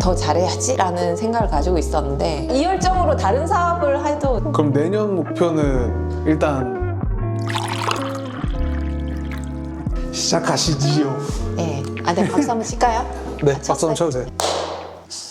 더 잘해야지 라는 생각을 가지고 있었는데 이 열정으로 다른 사업을 해도 그럼 내년 목표는 일단 시작하시지요. 네. 네, 박수 한번 칠까요? 네, 박수 한번 쳐주세요.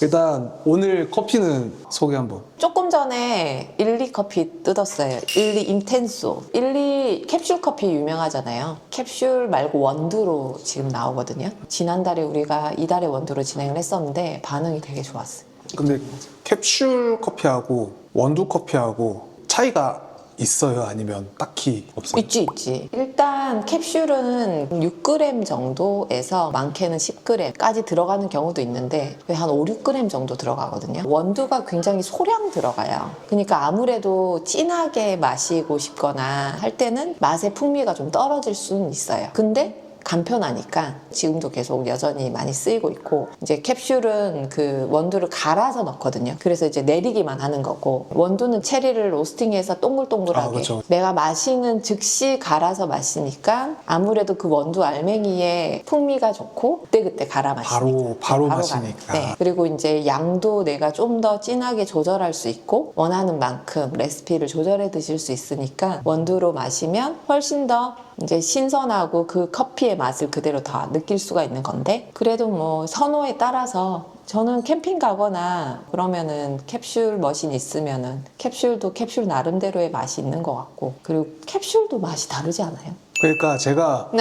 일단 오늘 커피는 소개 한번. 조금 전에 일리 커피 뜯었어요. 일리 인텐소. 일리 캡슐 커피 유명하잖아요. 캡슐 말고 원두로 지금 나오거든요. 지난달에 우리가 이달에 원두로 진행을 했었는데 반응이 되게 좋았어요. 근데 캡슐 커피하고 원두 커피하고 차이가 있어요? 아니면 딱히 없어요? 있지. 일단 캡슐은 6g 정도에서 많게는 10g까지 들어가는 경우도 있는데 한 5, 6g 정도 들어가거든요. 원두가 굉장히 소량 들어가요. 그러니까 아무래도 진하게 마시고 싶거나 할 때는 맛의 풍미가 좀 떨어질 수는 있어요. 근데 간편하니까 지금도 계속 여전히 많이 쓰이고 있고, 이제 캡슐은 그 원두를 갈아서 넣거든요. 그래서 이제 내리기만 하는 거고, 원두는 체리를 로스팅해서 동글동글하게 그렇죠. 내가 마시는 즉시 갈아서 마시니까 아무래도 그 원두 알맹이의 풍미가 좋고 그때그때 갈아 마시니까 바로 가는. 마시니까. 네. 그리고 이제 양도 내가 좀 더 진하게 조절할 수 있고 원하는 만큼 레시피를 조절해 드실 수 있으니까 원두로 마시면 훨씬 더 이제 신선하고 그 커피의 맛을 그대로 다 느낄 수가 있는 건데, 그래도 뭐 선호에 따라서 저는 캠핑 가거나 그러면은 캡슐 머신 있으면은 캡슐도 캡슐 나름대로의 맛이 있는 것 같고, 그리고 캡슐도 맛이 다르지 않아요? 그러니까 제가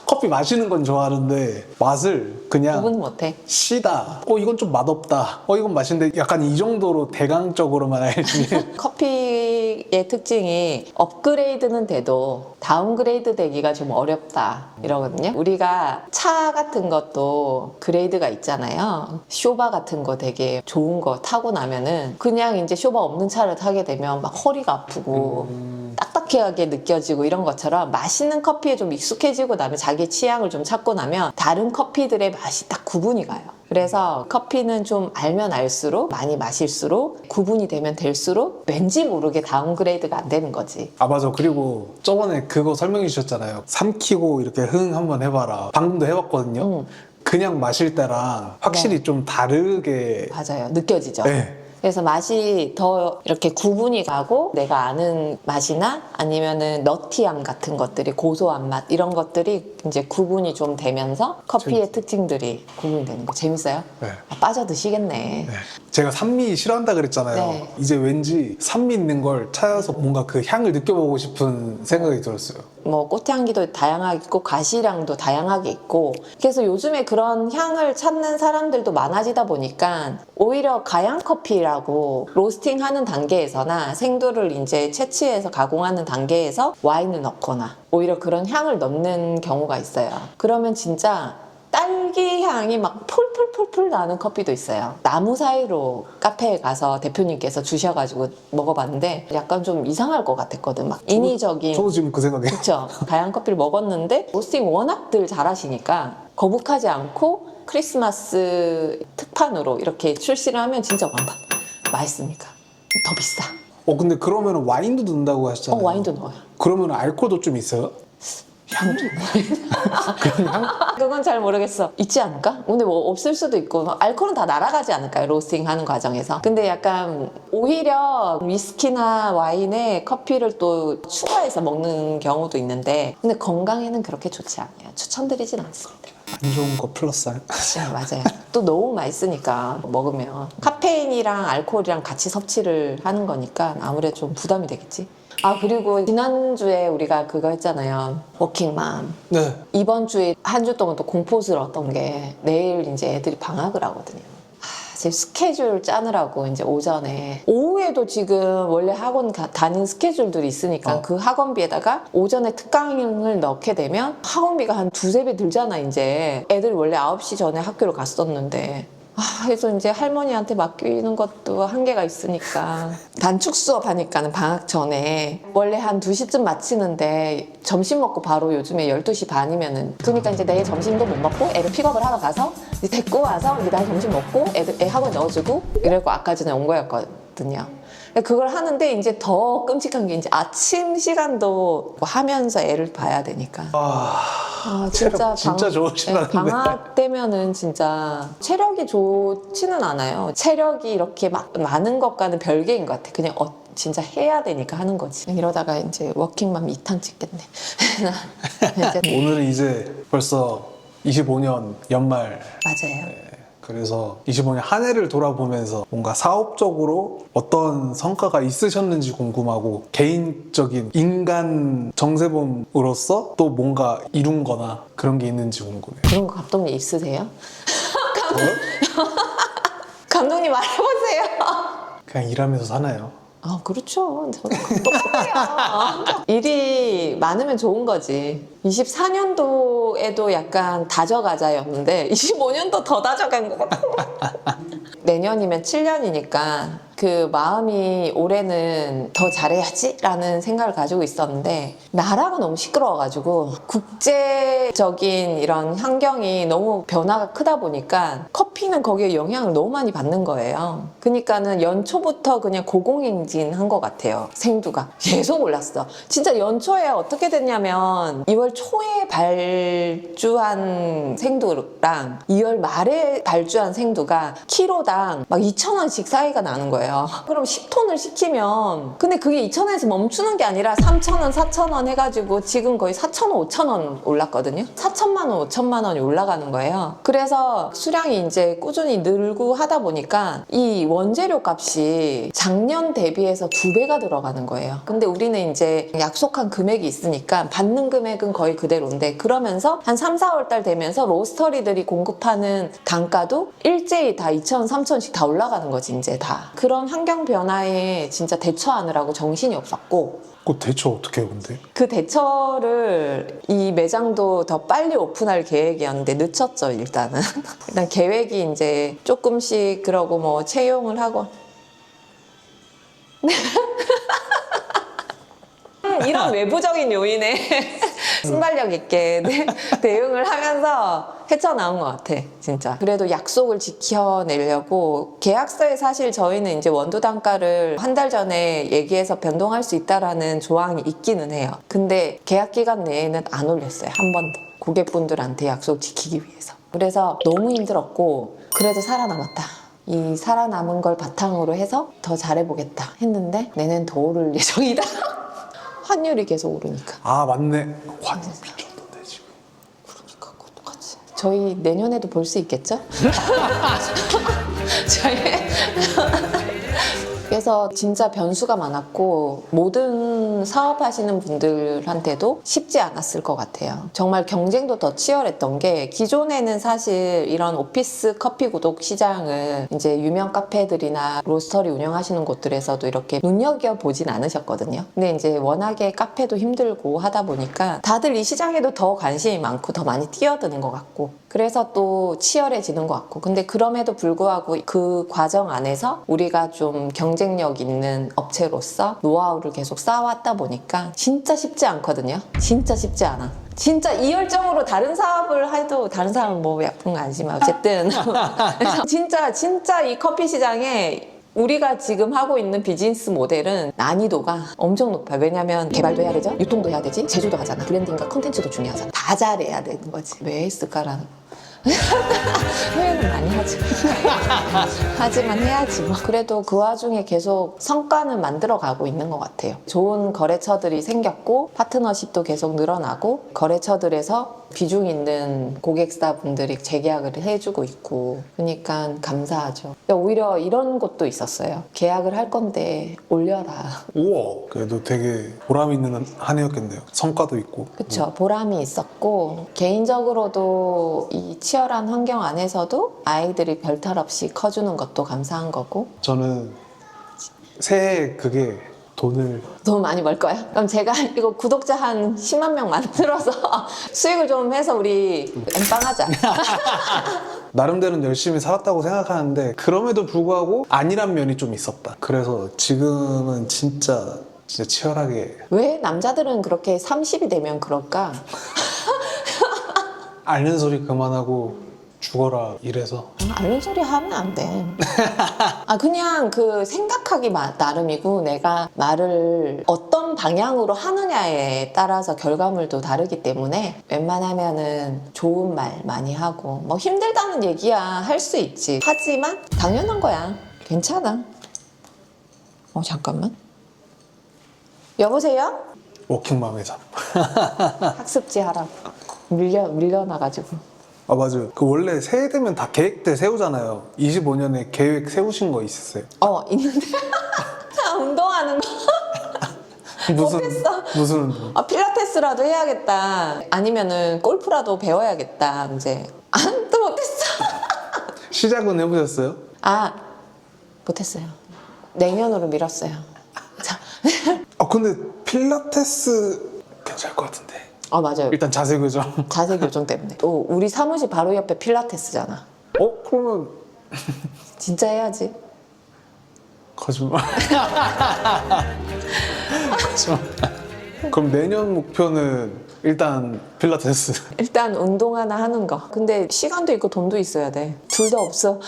커피 마시는 건 좋아하는데 맛을 그냥 구분 못해. 시다. 이건 좀 맛없다. 이건 맛있는데 약간 이 정도로 대강적으로만 알지. 커피의 특징이 업그레이드는 돼도 다운그레이드 되기가 좀 어렵다 이러거든요. 우리가 차 같은 것도 그레이드가 있잖아요. 쇼바 같은 거 되게 좋은 거 타고 나면은 그냥 이제 쇼바 없는 차를 타게 되면 막 허리가 아프고 딱딱하게 느껴지고 이런 것처럼 맛있는 커피에 좀 익숙해지고 나면 자기 취향을 좀 찾고 나면 다른 커피들의 맛이 딱 구분이 가요. 그래서 커피는 좀 알면 알수록 많이 마실수록 구분이 되면 될수록 왠지 모르게 다운그레이드가 안 되는 거지. 아 맞아. 그리고 저번에 그거 설명해 주셨잖아요. 삼키고 이렇게 흥 한번 해봐라. 방금도 해봤거든요. 그냥 마실 때랑 확실히 네. 좀 다르게. 맞아요. 느껴지죠? 네. 그래서 맛이 더 이렇게 구분이 가고 내가 아는 맛이나 아니면은 너티함 같은 것들이 고소한 맛 이런 것들이 이제 구분이 좀 되면서 커피의 특징들이 구분이 되는 거 재밌어요? 네. 빠져 드시겠네. 네. 제가 산미 싫어한다 그랬잖아요. 네. 이제 왠지 산미 있는 걸 찾아서 뭔가 그 향을 느껴보고 싶은 생각이 들었어요. 뭐 꽃향기도 다양하게 있고 가시량도 다양하게 있고, 그래서 요즘에 그런 향을 찾는 사람들도 많아지다 보니까 오히려 가양 커피라고 로스팅하는 단계에서나 생두를 이제 채취해서 가공하는 단계에서 와인을 넣거나 오히려 그런 향을 넣는 경우가 있어요. 그러면 진짜 딸기 향이 막 폴폴폴폴 나는 커피도 있어요. 나무 사이로 카페에 가서 대표님께서 주셔가지고 먹어봤는데 약간 좀 이상할 것 같았거든. 막 인위적인. 저도 지금 그 생각이에요. 그렇죠. 다양한 커피를 먹었는데 로스팅 워낙들 잘하시니까 거북하지 않고 크리스마스 특판으로 이렇게 출시를 하면 진짜 완판. 맛있으니까. 더 비싸. 근데 그러면 와인도 넣는다고 하셨잖아요. 와인도 넣어요. 그러면 알코올도 좀 있어요? 향도 그건 잘 모르겠어. 있지 않을까? 근데 뭐 없을 수도 있고 알코올은 다 날아가지 않을까요? 로스팅 하는 과정에서. 근데 약간 오히려 위스키나 와인에 커피를 또 추가해서 먹는 경우도 있는데, 근데 건강에는 그렇게 좋지 않아요. 추천드리진 않습니다. 안 좋은 거 플러스 네, 맞아요. 또 너무 맛있으니까 먹으면 카페인이랑 알코올이랑 같이 섭취를 하는 거니까 아무래도 좀 부담이 되겠지. 그리고 지난주에 우리가 그거 했잖아요. 워킹맘. 네. 이번 주에 한 주 동안 또 공포스러웠던 게 내일 이제 애들이 방학을 하거든요. 제 스케줄 짜느라고 이제 오전에, 오후에도 지금 원래 학원 다닌 스케줄들이 있으니까 그 학원비에다가 오전에 특강을 넣게 되면 학원비가 한 두세 배 들잖아. 이제 애들 원래 9시 전에 학교를 갔었는데 그래서 이제 할머니한테 맡기는 것도 한계가 있으니까 단축 수업 하니까는 방학 전에 원래 한 2시쯤 마치는데 점심 먹고 바로 요즘에 12시 반이면은, 그러니까 이제 내일 점심도 못 먹고 애를 픽업을 하러 가서 이제 데리고 와서 이제 날 점심 먹고 애 학원 넣어주고 이러고 아까 전에 온 거였거든. 있었거든요. 그걸 하는데 이제 더 끔찍한 게 이제 아침 시간도 하면서 애를 봐야 되니까. 체력 진짜 좋으시다는데. 방학 때면은 진짜 체력이 좋지는 않아요. 체력이 이렇게 막 많은 것과는 별개인 것 같아. 그냥 진짜 해야 되니까 하는 거지. 이러다가 이제 워킹맘 2탄 찍겠네. 오늘은 이제 벌써 25년 연말. 맞아요. 그래서 25년 한 해를 돌아보면서 뭔가 사업적으로 어떤 성과가 있으셨는지 궁금하고, 개인적인 인간 정세범으로서 또 뭔가 이룬 거나 그런 게 있는지 궁금해요. 그런 거 감독님 있으세요? 감독님 말해보세요. 그냥 일하면서 사나요? 그렇죠. 저는 똑같아요. 일이 많으면 좋은 거지. 24년도에도 약간 다져가자였는데 25년도 더 다져간 것 같아. 내년이면 7년이니까 그 마음이 올해는 더 잘해야지 라는 생각을 가지고 있었는데, 나라가 너무 시끄러워가지고 국제적인 이런 환경이 너무 변화가 크다 보니까 커피는 거기에 영향을 너무 많이 받는 거예요. 그러니까는 연초부터 그냥 고공행진한 것 같아요. 생두가 계속 올랐어. 진짜 연초에 어떻게 됐냐면 2월 초에 발주한 생두랑 2월 말에 발주한 생두가 키로당 막 2,000원씩 차이가 나는 거예요. 그럼 10톤을 시키면, 근데 그게 2,000원에서 멈추는 게 아니라 3,000원, 4,000원 해가지고 지금 거의 4,000원, 5,000원 올랐거든요. 4천만 원, 5천만 원이 올라가는 거예요. 그래서 수량이 이제 꾸준히 늘고 하다 보니까 이 원재료 값이 작년 대비해서 2배가 들어가는 거예요. 근데 우리는 이제 약속한 금액이 있으니까 받는 금액은 거의 그대로인데, 그러면서 한 3, 4월 달 되면서 로스터리들이 공급하는 단가도 일제히 다 2,000원, 3,000원씩 다 올라가는 거지, 이제 다. 그런 환경 변화에 진짜 대처하느라고 정신이 없었고, 그 대처 어떻게 해요, 근데? 그 대처를 이 매장도 더 빨리 오픈할 계획이었는데 늦췄죠, 일단은. 일단 계획이 이제 조금씩 그러고 뭐 채용을 하고. 이런 외부적인 요인에 순발력 있게 대응을 하면서 헤쳐나온 것 같아, 진짜. 그래도 약속을 지켜내려고, 계약서에 사실 저희는 이제 원두 단가를 한 달 전에 얘기해서 변동할 수 있다라는 조항이 있기는 해요. 근데 계약 기간 내에는 안 올렸어요, 한 번도. 고객분들한테 약속 지키기 위해서. 그래서 너무 힘들었고, 그래도 살아남았다. 이 살아남은 걸 바탕으로 해서 더 잘해보겠다 했는데, 내년 더 오를 예정이다. 환율이 계속 오르니까. 맞네. 환율 미쳤던데 지금. 그러니까 똑같이. 저희 내년에도 볼 수 있겠죠? 저희 그래서 진짜 변수가 많았고, 모든 사업하시는 분들한테도 쉽지 않았을 것 같아요. 정말 경쟁도 더 치열했던 게, 기존에는 사실 이런 오피스 커피 구독 시장을 이제 유명 카페들이나 로스터리 운영하시는 곳들에서도 이렇게 눈여겨보진 않으셨거든요. 근데 이제 워낙에 카페도 힘들고 하다 보니까 다들 이 시장에도 더 관심이 많고 더 많이 뛰어드는 것 같고, 그래서 또 치열해지는 것 같고, 근데 그럼에도 불구하고 그 과정 안에서 우리가 좀 경쟁력 있는 업체로서 노하우를 계속 쌓아왔다 보니까 진짜 쉽지 않거든요. 진짜 쉽지 않아. 진짜 이 열정으로 다른 사업을 해도, 다른 사람은 뭐 예쁜 거 아니지만 어쨌든 진짜 이 커피 시장에 우리가 지금 하고 있는 비즈니스 모델은 난이도가 엄청 높아요. 왜냐면 개발도 해야 되죠, 유통도 해야 되지, 제조도 하잖아, 브랜딩과 컨텐츠도 중요하잖아. 다 잘해야 되는 거지. 왜 했을까라는 거. 후회는 많이 하지. 하지만 해야지 뭐. 그래도 그 와중에 계속 성과는 만들어 가고 있는 것 같아요. 좋은 거래처들이 생겼고, 파트너십도 계속 늘어나고, 거래처들에서 비중 있는 고객사분들이 재계약을 해주고 있고, 그러니까 감사하죠. 근데 오히려 이런 것도 있었어요. 계약을 할 건데 올려라. 우와. 그래도 되게 보람 있는 한 해였겠네요. 성과도 있고. 그쵸. 보람이 있었고, 개인적으로도 이 치열한 환경 안에서도 아이들이 별탈 없이 커주는 것도 감사한 거고. 저는 새해 그게 돈을 너무 많이 벌 거야? 그럼 제가 이거 구독자 한 10만 명 만들어서 수익을 좀 해서 우리 엠빵하자. 나름대로는 열심히 살았다고 생각하는데, 그럼에도 불구하고 아니란 면이 좀 있었다. 그래서 지금은 진짜 치열하게. 왜 남자들은 그렇게 30이 되면 그럴까? 앓는 소리 그만하고 죽어라 이래서. 앓는 소리 하면 안 돼. 그냥 그 생각하기 나름이고, 내가 말을 어떤 방향으로 하느냐에 따라서 결과물도 다르기 때문에 웬만하면은 좋은 말 많이 하고, 뭐 힘들다는 얘기야 할 수 있지. 하지만 당연한 거야. 괜찮아. 잠깐만. 여보세요? 워킹맘의 삶. 학습지 하라고. 밀려나가지고. 맞아요. 그 원래 새해 되면 다 계획들 세우잖아요. 25년에 계획 세우신 거 있으세요? 있는데. 운동하는 거. 못했어. 무슨 운동? 필라테스라도 해야겠다. 아니면은 골프라도 배워야겠다. 이제. 또 못했어. 시작은 해보셨어요? 못했어요. 내년으로 미뤘어요. 자. 근데 필라테스 괜찮을 것 같은데. 맞아요. 일단 자세 교정. 자세 교정 때문에. 또 우리 사무실 바로 옆에 필라테스잖아. 그러면 진짜 해야지. 거짓말. 그럼 내년 목표는 일단 필라테스. 일단 운동 하나 하는 거. 근데 시간도 있고 돈도 있어야 돼. 둘 다 없어.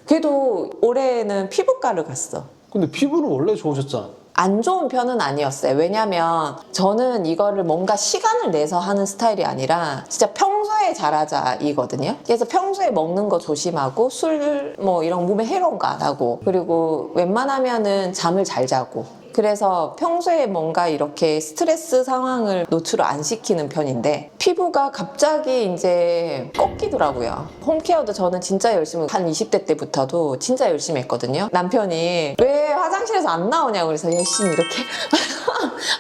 그래도 올해는 피부과를 갔어. 근데 피부는 원래 좋으셨잖아. 안 좋은 편은 아니었어요. 왜냐면 저는 이거를 뭔가 시간을 내서 하는 스타일이 아니라 진짜 평소에 잘하자 이거든요. 그래서 평소에 먹는 거 조심하고 술 뭐 이런 몸에 해로운 거 안 하고, 그리고 웬만하면은 잠을 잘 자고, 그래서 평소에 뭔가 이렇게 스트레스 상황을 노출을 안 시키는 편인데, 피부가 갑자기 이제 꺾이더라고요. 홈케어도 저는 진짜 열심히, 한 20대 때부터도 진짜 열심히 했거든요. 남편이 왜 화장실에서 안 나오냐고 그래서 열심히 이렇게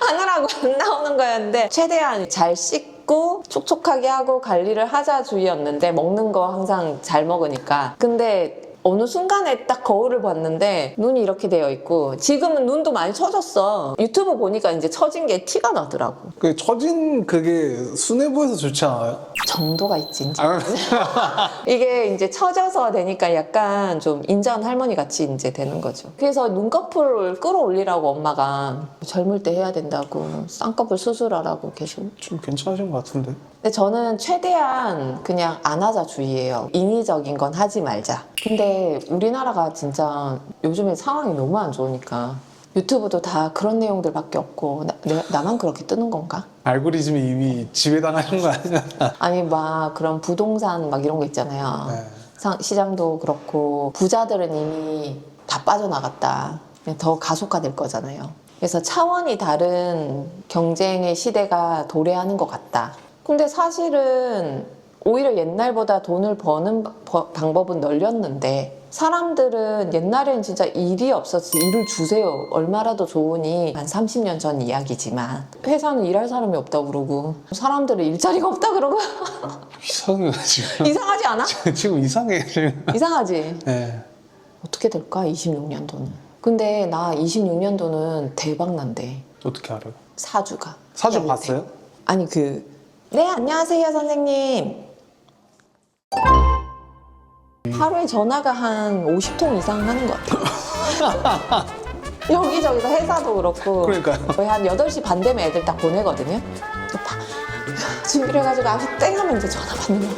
하느라고 안 나오는 거였는데, 최대한 잘 씻고 촉촉하게 하고 관리를 하자 주의였는데, 먹는 거 항상 잘 먹으니까. 근데 어느 순간에 딱 거울을 봤는데 눈이 이렇게 되어 있고, 지금은 눈도 많이 처졌어. 유튜브 보니까 이제 처진 게 티가 나더라고. 그 처진 그게 수뇌부에서 좋지 않아요? 정도가 있지 이제. 이게 이제 처져서 되니까 약간 좀 인자한 할머니 같이 이제 되는 거죠. 그래서 눈꺼풀을 끌어올리라고 엄마가 젊을 때 해야 된다고 쌍꺼풀 수술하라고 계속. 좀 괜찮으신 것 같은데. 근데 저는 최대한 그냥 안 하자 주의예요. 인위적인 건 하지 말자. 근데 우리나라가 진짜 요즘에 상황이 너무 안 좋으니까 유튜브도 다 그런 내용들밖에 없고, 나만 그렇게 뜨는 건가? 알고리즘이 이미 지배당하신 거 아니야? 아니 막 그런 부동산 막 이런 거 있잖아요. 네. 시장도 그렇고 부자들은 이미 다 빠져나갔다. 그냥 더 가속화될 거잖아요. 그래서 차원이 다른 경쟁의 시대가 도래하는 것 같다. 근데 사실은 오히려 옛날보다 돈을 버는 방법은 널렸는데, 사람들은 옛날엔 진짜 일이 없어서 일을 주세요. 얼마라도 좋으니, 한 30년 전 이야기지만 회사는 일할 사람이 없다고 그러고, 사람들은 일자리가 없다 그러고. 이상해요 지금. 이상하지 않아? 지금 이상해 지금. 이상하지? 네. 어떻게 될까? 26년도는. 근데 나 26년도는 대박 난대. 어떻게 알아요? 사주가. 사주 야, 봤어요? 아니 네, 안녕하세요 선생님. 하루에 전화가 한 50통 이상 하는 것 같아요. 여기저기서 회사도 그렇고. 그러니까요. 거의 한 8시 반 되면 애들 딱 보내거든요. 준비를 해가지고 아주 땡 하면 이제 전화 받는 거.